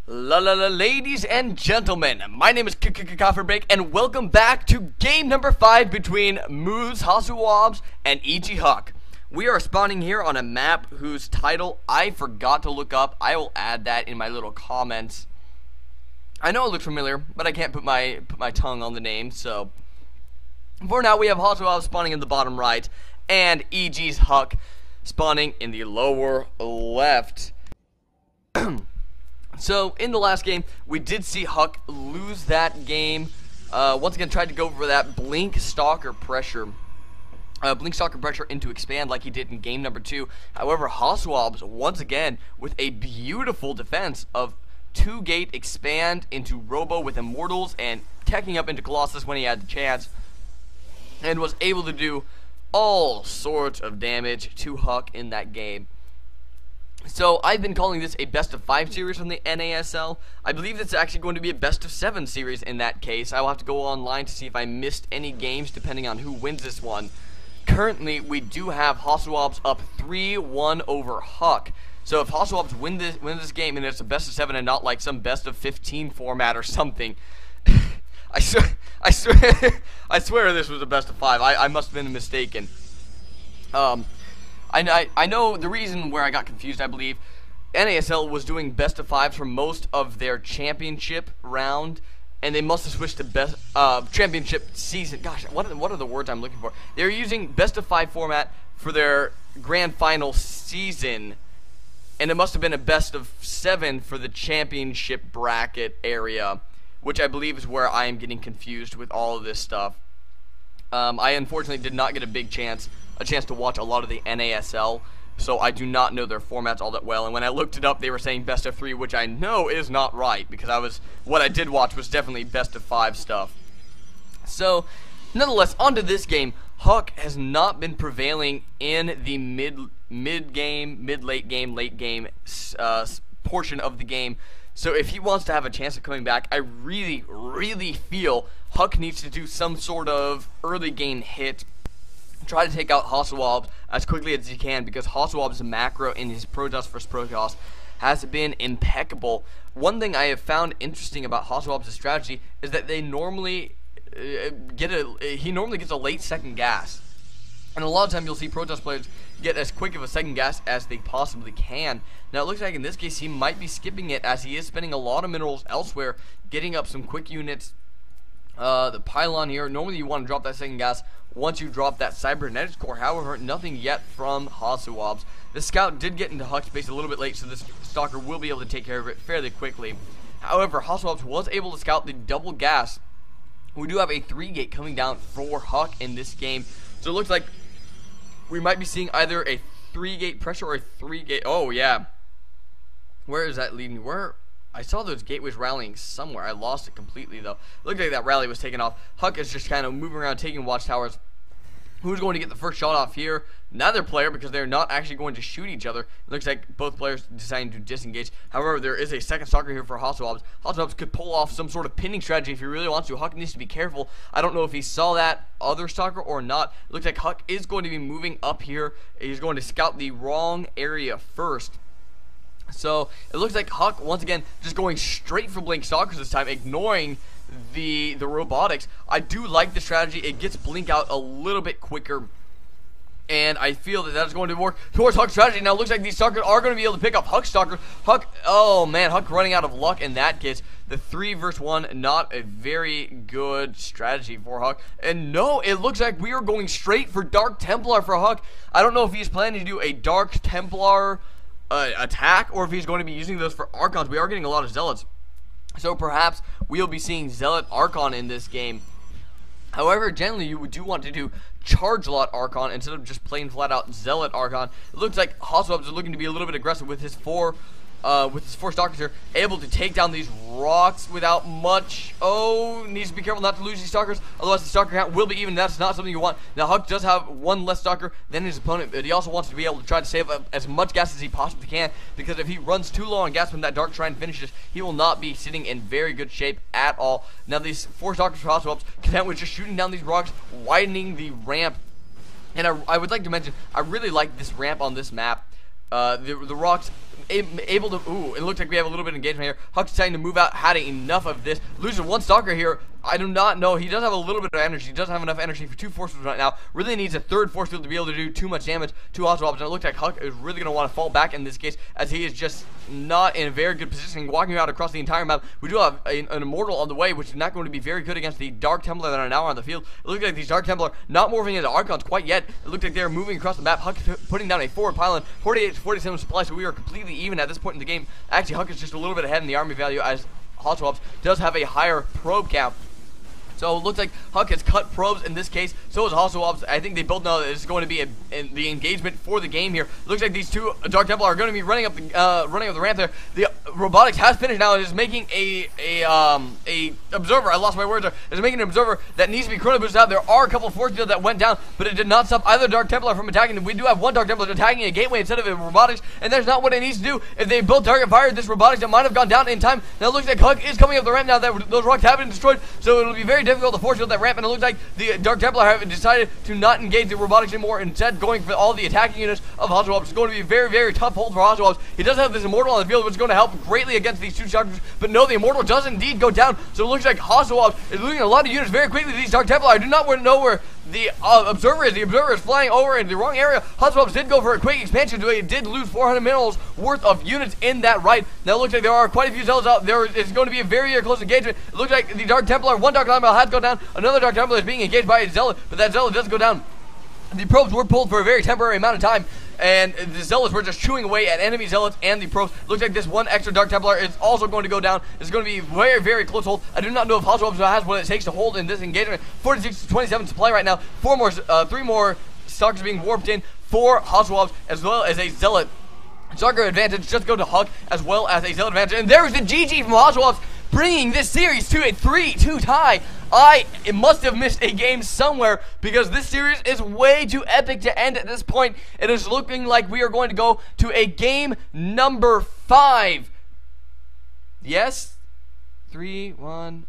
Ladies and gentlemen, my name is Cofferbake, and welcome back to game number 5 between mouzHasuObs and EGHuk. We are spawning here on a map whose title I forgot to look up. I will add that in my little comments. I know it looks familiar, but I can't put my tongue on the name, so for now we have HasuObs spawning in the bottom right and EGHuk spawning in the lower left. So, in the last game, we did see Huk lose that game. Once again, tried to go for that Blink Stalker pressure. Blink Stalker pressure into expand like he did in game number 2. However, HasuObs, once again, with a beautiful defense of 2-gate expand into Robo with Immortals and teching up into Colossus when he had the chance. And was able to do all sorts of damage to Huk in that game. So, I've been calling this a best of 5 series from the NASL. I believe it's actually going to be a best of 7 series in that case. I will have to go online to see if I missed any games depending on who wins this one. Currently, we do have HasuObs up 3-1 over Huk. So if HasuObs win this game and it's a best of 7 and not like some best of 15 format or something, I swear this was a best of 5. I must have been mistaken. I know the reason where I got confused. I believe NASL was doing best of 5s for most of their championship round, and they must have switched to best championship season. Gosh, what are the words I'm looking for? They're using best of 5 format for their grand final season, and it must have been a best of 7 for the championship bracket area, which I believe is where I am getting confused with all of this stuff. I unfortunately did not get a chance to watch a lot of the NASL, so I do not know their formats all that well. And when I looked it up, they were saying best of 3, which I know is not right, because what I did watch was definitely best of 5 stuff. So, nonetheless, onto this game. Huk has not been prevailing in the late game portion of the game. So if he wants to have a chance of coming back, I really feel Huk needs to do some sort of early game hit. Try to take out HasuObs as quickly as he can, because HasuObs' macro in his Pro-Dust vs. Procasts has been impeccable. One thing I have found interesting about HasuObs' strategy is that they normally he normally gets a late second gas. And a lot of time you'll see Pro-Dust players get as quick of a second gas as they possibly can. Now it looks like in this case he might be skipping it, as he is spending a lot of minerals elsewhere, getting up some quick units. The pylon here, normally you want to drop that second gas once you drop that cybernetics core. However, nothing yet from HasuObs. The scout did get into Huk's base a little bit late, so this stalker will be able to take care of it fairly quickly. However, HasuObs was able to scout the double gas. We do have a 3-gate coming down for Huk in this game, so it looks like we might be seeing either a 3-gate pressure or a 3-gate. Oh yeah, where is that leading? Where? I saw those gateways rallying somewhere. I lost it completely though. Looked like that rally was taken off. Huk is just kind of moving around, taking watchtowers. Who's going to get the first shot off here? Neither player, because they're not actually going to shoot each other. It looks like both players deciding to disengage. However, there is a second stalker here for HasuObs. HasuObs could pull off some sort of pinning strategy if he really wants to. Huk needs to be careful. I don't know if he saw that other stalker or not. It looks like Huk is going to be moving up here. He's going to scout the wrong area first. So it looks like Huk once again just going straight for Blink Stalkers this time, ignoring the robotics. I do like the strategy. It gets Blink out a little bit quicker, and I feel that that's going to work towards Huk's strategy. Now it looks like these stalkers are going to be able to pick up Huk's stalker. Huk, oh man, Huk running out of luck in that case. The 3 vs. 1, not a very good strategy for Huk. And no, it looks like we are going straight for Dark Templar for Huk. I don't know if he's planning to do a Dark Templar attack, or if he's going to be using those for Archons. We are getting a lot of Zealots, so perhaps we'll be seeing Zealot Archon in this game. However, generally you do want to do Charge Lot Archon instead of just plain flat out Zealot Archon. It looks like HasuObs is looking to be a little bit aggressive with his four stalkers here, able to take down these rocks without much. Oh, needs to be careful not to lose these stalkers, otherwise the stalker count will be even. That's not something you want. Now Huk does have one less stalker than his opponent, but he also wants to be able to try to save up as much gas as he possibly can, because if he runs too low on gas when that Dark Shrine finishes, he will not be sitting in very good shape at all. Now these 4 stalkers for HasuObs, content with just shooting down these rocks, widening the ramp. And I would like to mention, I really like this ramp on this map. The rocks able to. Ooh, it looks like we have a little bit of engagement here. HUK deciding to move out, had enough of this. Losing one Stalker here. I do not know. He does have a little bit of energy. He doesn't have enough energy for 2 force fields right now. Really needs a 3rd force field to be able to do too much damage to mouzHasuObs. And it looks like HUK is really going to want to fall back in this case, as he is just not in a very good position, walking out across the entire map. We do have an Immortal on the way, which is not going to be very good against the Dark Templar that are now on the field. It looks like these Dark Templar not moving into Archons quite yet. It looks like they're moving across the map. HUK putting down a forward pylon, 48 to 47 supply, so we are completely even at this point in the game. Actually, HUK is just a little bit ahead in the army value, as mouzHasuObs does have a higher probe count. So it looks like HUK has cut probes in this case. So is mouzHasuObs. I think they both know that this is going to be the engagement for the game here. Looks like these 2 Dark Templar are going to be running up the ramp there. The robotics has finished now. It is making a observer. I lost my words there. It's making an observer that needs to be chrono boosted out. There are a couple of force fields that went down, but it did not stop either Dark Templar from attacking. We do have one Dark Templar attacking a gateway instead of a robotics, and that's not what it needs to do. If they both target fired this robotics, it might have gone down in time. Now it looks like HUK is coming up the ramp now that those rocks have been destroyed, so it'll be very difficult to force field that ramp, and it looks like the Dark Templar have decided to not engage the robotics anymore, instead going for all the attacking units of mouzHasuObs. It's going to be a very, very tough hold for mouzHasuObs. He does have this Immortal on the field, which is going to help greatly against these 2 Stalkers, but no, the Immortal does indeed go down, so it looks like mouzHasuObs is losing a lot of units very quickly. These Dark Templar, I do not know where the observer is. The observer is flying over in the wrong area. mouzHasuObs did go for a quick expansion, so it did lose 400 minerals worth of units in that right. Now it looks like there are quite a few zealots out there. It's going to be a very, very close engagement. It looks like the Dark Templar, one Dark Templar has gone down, another Dark Templar is being engaged by a zealot, but that zealot does go down. The probes were pulled for a very temporary amount of time, and the zealots were just chewing away at enemy zealots and the probes. Looks like this one extra Dark Templar is also going to go down. It's going to be very, very close hold. I do not know if mouzHasuObs has what it takes to hold in this engagement. 46 to 27 supply right now. 3 more Stalkers being warped in for mouzHasuObs, as well as a zealot. Stalker advantage just go to HUK, as well as a zealot advantage. And there's the GG from mouzHasuObs, bringing this series to a 3-2 tie. It must have missed a game somewhere, because this series is way too epic to end at this point. It is looking like we are going to go to a game number 5. Yes? 3, 1.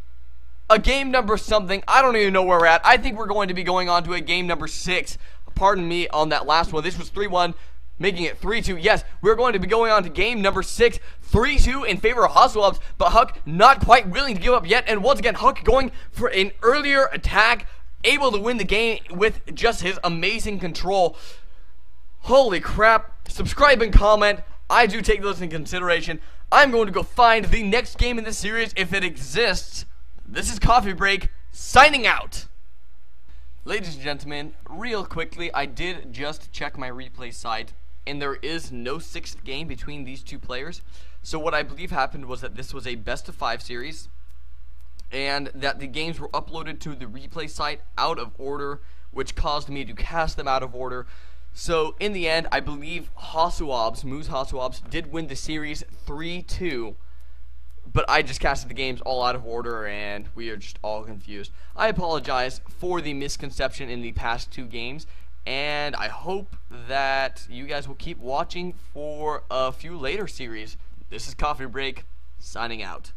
A game number something. I don't even know where we're at. I think we're going to be going on to a game number 6. Pardon me on that last one. This was 3-1. Making it 3-2. Yes, we're going to be going on to game number 6. 3-2 in favor of mouzHasuObs, but HUK not quite willing to give up yet. And once again, HUK going for an earlier attack, able to win the game with just his amazing control. Holy crap. Subscribe and comment. I do take those into consideration. I'm going to go find the next game in this series if it exists. This is Coffee Break, signing out. Ladies and gentlemen, real quickly, I did just check my replay site, and there is no 6th game between these 2 players. So what I believe happened was that this was a best-of-5 series, and that the games were uploaded to the replay site out of order, which caused me to cast them out of order. So in the end, I believe mouzHasuObs did win the series 3-2. But I just casted the games all out of order, and we are just all confused. I apologize for the misconception in the past 2 games, and I hope that you guys will keep watching for a few later series. This is Coffee Break, signing out.